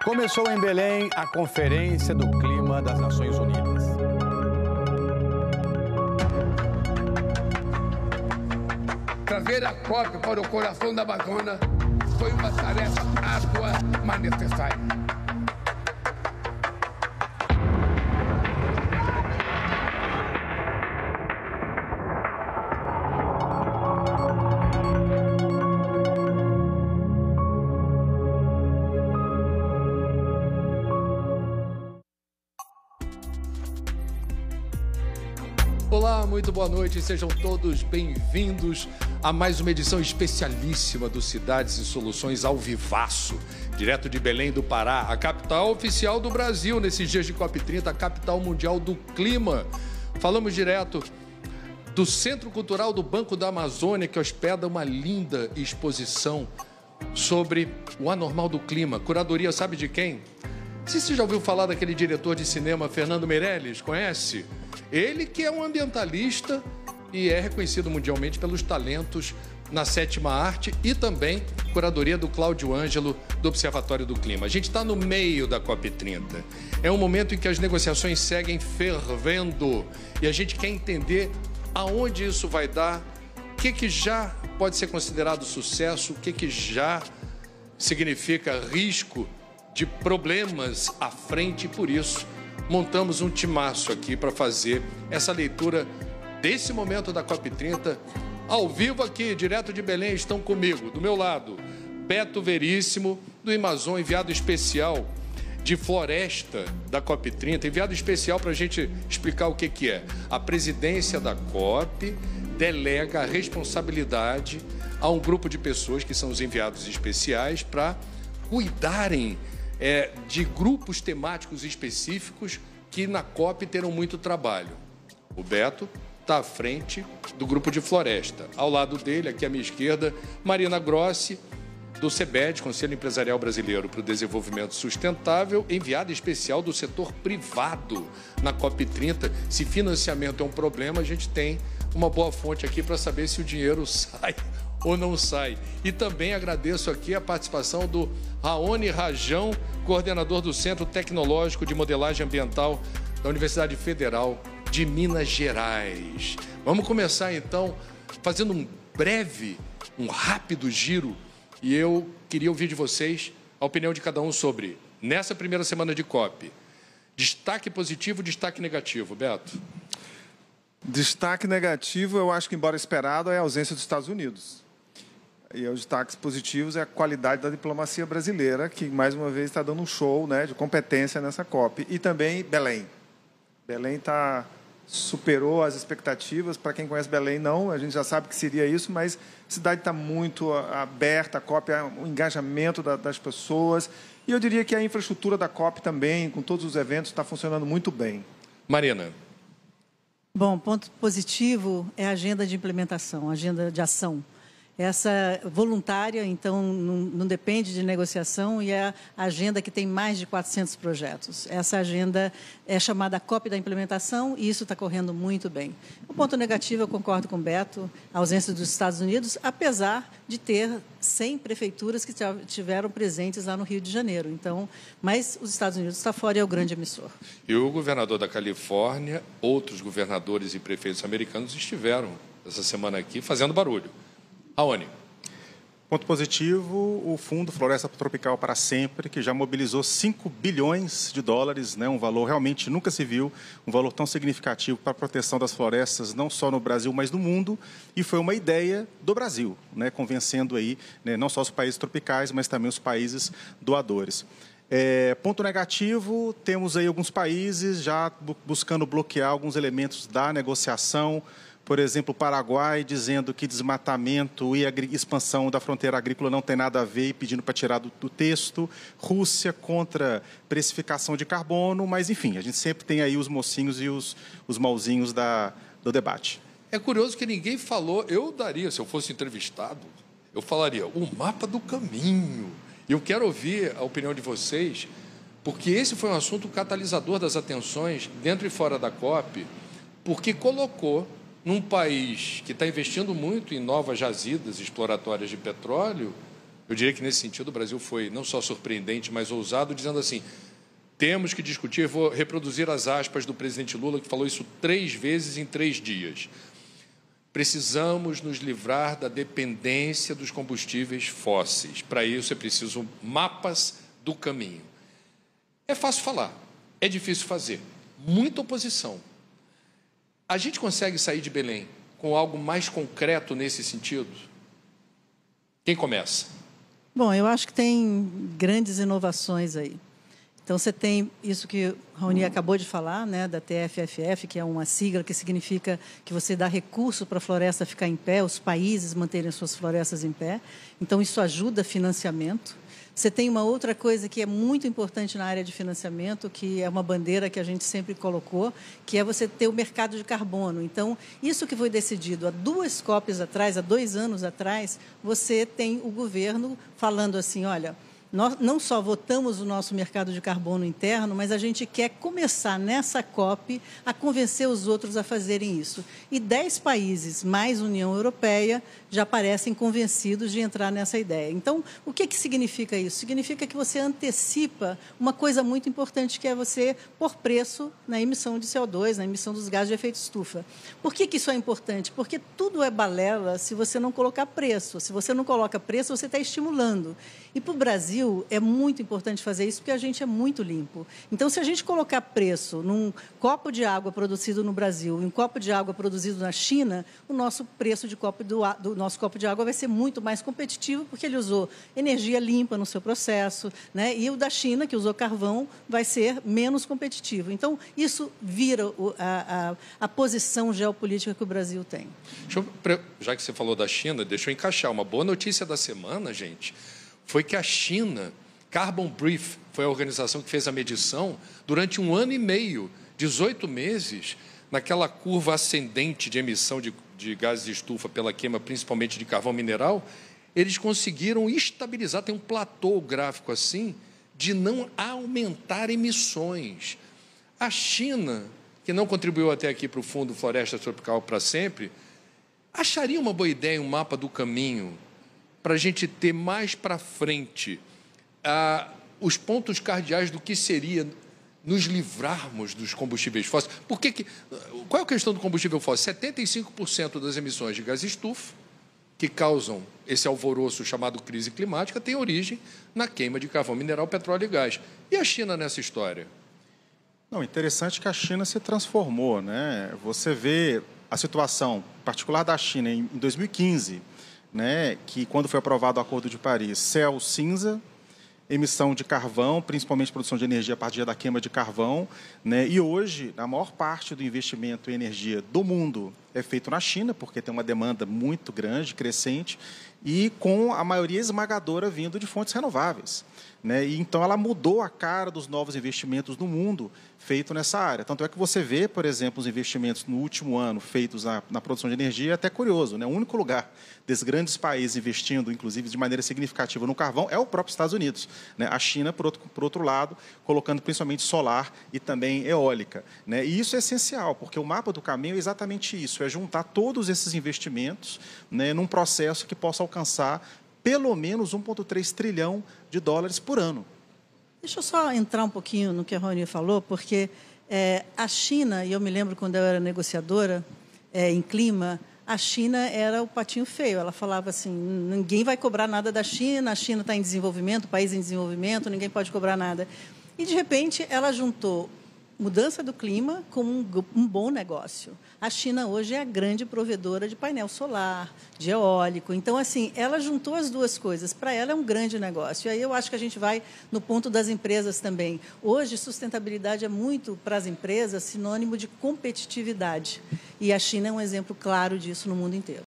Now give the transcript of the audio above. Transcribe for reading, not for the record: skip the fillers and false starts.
Começou em Belém a Conferência do Clima das Nações Unidas. Trazer a COP para o coração da Amazônia foi uma tarefa árdua, mas necessária. Olá, muito boa noite, sejam todos bem-vindos a mais uma edição especialíssima do Cidades e Soluções ao Vivaço, direto de Belém do Pará, a capital oficial do Brasil nesses dias de COP30, a capital mundial do clima. Falamos direto do Centro Cultural do Banco da Amazônia, que hospeda uma linda exposição sobre o anormal do clima. Curadoria sabe de quem? Se você já ouviu falar daquele diretor de cinema Fernando Meirelles, conhece? Ele que é um ambientalista e é reconhecido mundialmente pelos talentos na sétima arte e também curadoria do Cláudio Ângelo, do Observatório do Clima. A gente está no meio da COP30. É um momento em que as negociações seguem fervendo e a gente quer entender aonde isso vai dar, o que já pode ser considerado sucesso, o que já significa risco de problemas à frente e por isso montamos um timaço aqui para fazer essa leitura desse momento da COP30. Ao vivo aqui, direto de Belém, estão comigo, do meu lado, Beto Veríssimo, do Amazon, enviado especial de floresta da COP30, enviado especial para a gente explicar o que é. A presidência da COP delega a responsabilidade a um grupo de pessoas que são os enviados especiais para cuidarem de grupos temáticos específicos que na COP terão muito trabalho. O Beto está à frente do grupo de floresta. Ao lado dele, aqui à minha esquerda, Marina Grossi, do CEBED, Conselho Empresarial Brasileiro para o Desenvolvimento Sustentável, enviada especial do setor privado na COP30. Se financiamento é um problema, a gente tem uma boa fonte aqui para saber se o dinheiro sai ou não sai. E também agradeço aqui a participação do Raoni Rajão, coordenador do Centro Tecnológico de Modelagem Ambiental da Universidade Federal de Minas Gerais. Vamos começar então fazendo um rápido giro e eu queria ouvir de vocês a opinião de cada um sobre, nessa primeira semana de COP, destaque positivo, destaque negativo. Beto? Destaque negativo, eu acho que, embora esperado, é a ausência dos Estados Unidos. E os destaques positivos é a qualidade da diplomacia brasileira, que, mais uma vez, está dando um show, né, de competência nessa COP. E também Belém. Belém superou as expectativas. Para quem conhece Belém, não, a gente já sabe que seria isso, mas a cidade está muito aberta, a COP, o engajamento das pessoas. E eu diria que a infraestrutura da COP também, com todos os eventos, está funcionando muito bem. Marina. Bom, ponto positivo é a agenda de implementação, a agenda de ação. Essa voluntária, então, não depende de negociação e é a agenda que tem mais de 400 projetos. Essa agenda é chamada COP da implementação e isso está correndo muito bem. O ponto negativo, eu concordo com o Beto, a ausência dos Estados Unidos, apesar de ter 100 prefeituras que estiveram presentes lá no Rio de Janeiro. Então, mas os Estados Unidos está fora e é o grande emissor. E o governador da Califórnia, outros governadores e prefeitos americanos estiveram essa semana aqui fazendo barulho. Aone. Ponto positivo, o Fundo Floresta Tropical para Sempre, que já mobilizou 5 bilhões de dólares, né, um valor realmente nunca se viu, um valor tão significativo para a proteção das florestas, não só no Brasil, mas no mundo, e foi uma ideia do Brasil, né, convencendo aí, né, não só os países tropicais, mas também os países doadores. Ponto negativo, temos aí alguns países já buscando bloquear alguns elementos da negociação. Por exemplo, o Paraguai dizendo que desmatamento e expansão da fronteira agrícola não tem nada a ver e pedindo para tirar do texto. Rússia contra precificação de carbono, mas, enfim, a gente sempre tem aí os mocinhos e os mauzinhos do debate. É curioso que ninguém falou, eu daria, se eu fosse entrevistado, eu falaria o mapa do caminho. E eu quero ouvir a opinião de vocês, porque esse foi um assunto catalisador das atenções dentro e fora da COP, porque colocou num país que está investindo muito em novas jazidas exploratórias de petróleo Eu diria que, nesse sentido, o Brasil foi não só surpreendente, mas ousado, dizendo assim, temos que discutir, vou reproduzir as aspas do presidente Lula, que falou isso 3 vezes em 3 dias. Precisamos nos livrar da dependência dos combustíveis fósseis. Para isso é preciso mapas do caminho. É fácil falar, é difícil fazer. Muita oposição. A gente consegue sair de Belém com algo mais concreto nesse sentido? Quem começa? Bom, eu acho que tem grandes inovações aí. Então, você tem isso que o Raoni acabou de falar, né, da TFFF, que é uma sigla que significa que você dá recurso para a floresta ficar em pé, os países manterem suas florestas em pé. Então, isso ajuda financiamento. Você tem uma outra coisa que é muito importante na área de financiamento, que é uma bandeira que a gente sempre colocou, que é você ter o mercado de carbono. Então, isso que foi decidido há 2 COPs atrás, há 2 anos atrás, você tem o governo falando assim, olha, nós não só votamos o nosso mercado de carbono interno, mas a gente quer começar nessa COP a convencer os outros a fazerem isso. E 10 países, mais União Europeia, já parecem convencidos de entrar nessa ideia. Então, o que significa isso? Significa que você antecipa uma coisa muito importante, que é você pôr preço na emissão de CO2, na emissão dos gases de efeito estufa. Por que isso é importante? Porque tudo é balela se você não colocar preço. Se você não coloca preço, você está estimulando. E para o Brasil é muito importante fazer isso porque a gente é muito limpo. Então, se a gente colocar preço num copo de água produzido no Brasil e um copo de água produzido na China, o nosso preço de do nosso copo de água vai ser muito mais competitivo porque ele usou energia limpa no seu processo, né? E o da China, que usou carvão, vai ser menos competitivo. Então, isso vira a posição geopolítica que o Brasil tem. Já que você falou da China, deixa eu encaixar. Uma boa notícia da semana, gente, foi que a China, Carbon Brief, foi a organização que fez a medição, durante 1 ano e meio, 18 meses, naquela curva ascendente de emissão de gases de estufa pela queima, principalmente de carvão mineral, eles conseguiram estabilizar, tem um platô gráfico assim, de não aumentar emissões. A China, que não contribuiu até aqui para o Fundo Floresta Tropical para sempre, acharia uma boa ideia um mapa do caminho para a gente ter mais para frente os pontos cardeais do que seria nos livrarmos dos combustíveis fósseis. Qual é a questão do combustível fóssil? 75% das emissões de gás estufa, que causam esse alvoroço chamado crise climática, tem origem na queima de carvão mineral, petróleo e gás. E a China nessa história? Não, interessante que a China se transformou, né? Você vê a situação particular da China em 2015, né, que quando foi aprovado o Acordo de Paris, céu cinza, emissão de carvão, principalmente produção de energia a partir da queima de carvão, né, e hoje a maior parte do investimento em energia do mundo é feito na China, porque tem uma demanda muito grande, crescente, e com a maioria esmagadora vindo de fontes renováveis, né? E então ela mudou a cara dos novos investimentos no mundo feito nessa área. Tanto é que você vê, por exemplo, os investimentos no último ano feitos na produção de energia, é até curioso, né? O único lugar desses grandes países investindo, inclusive, de maneira significativa no carvão, é o próprio Estados Unidos, né? A China, por outro lado, colocando principalmente solar e também eólica, né? E isso é essencial, porque o mapa do caminho é exatamente isso, é juntar todos esses investimentos, né, num processo que possa alcançar pelo menos 1,3 trilhão de dólares por ano. Deixa eu só entrar um pouquinho no que a Raoni falou, porque a China, e eu me lembro quando eu era negociadora em clima, a China era o patinho feio. Ela falava assim, ninguém vai cobrar nada da China, a China está em desenvolvimento, o país em desenvolvimento, ninguém pode cobrar nada. E, de repente, ela juntou mudança do clima como um bom negócio. A China hoje é a grande provedora de painel solar, de eólico. Então, assim, ela juntou as duas coisas. Para ela é um grande negócio. E aí eu acho que a gente vai no ponto das empresas também. Hoje, sustentabilidade é muito, para as empresas, sinônimo de competitividade. E a China é um exemplo claro disso no mundo inteiro.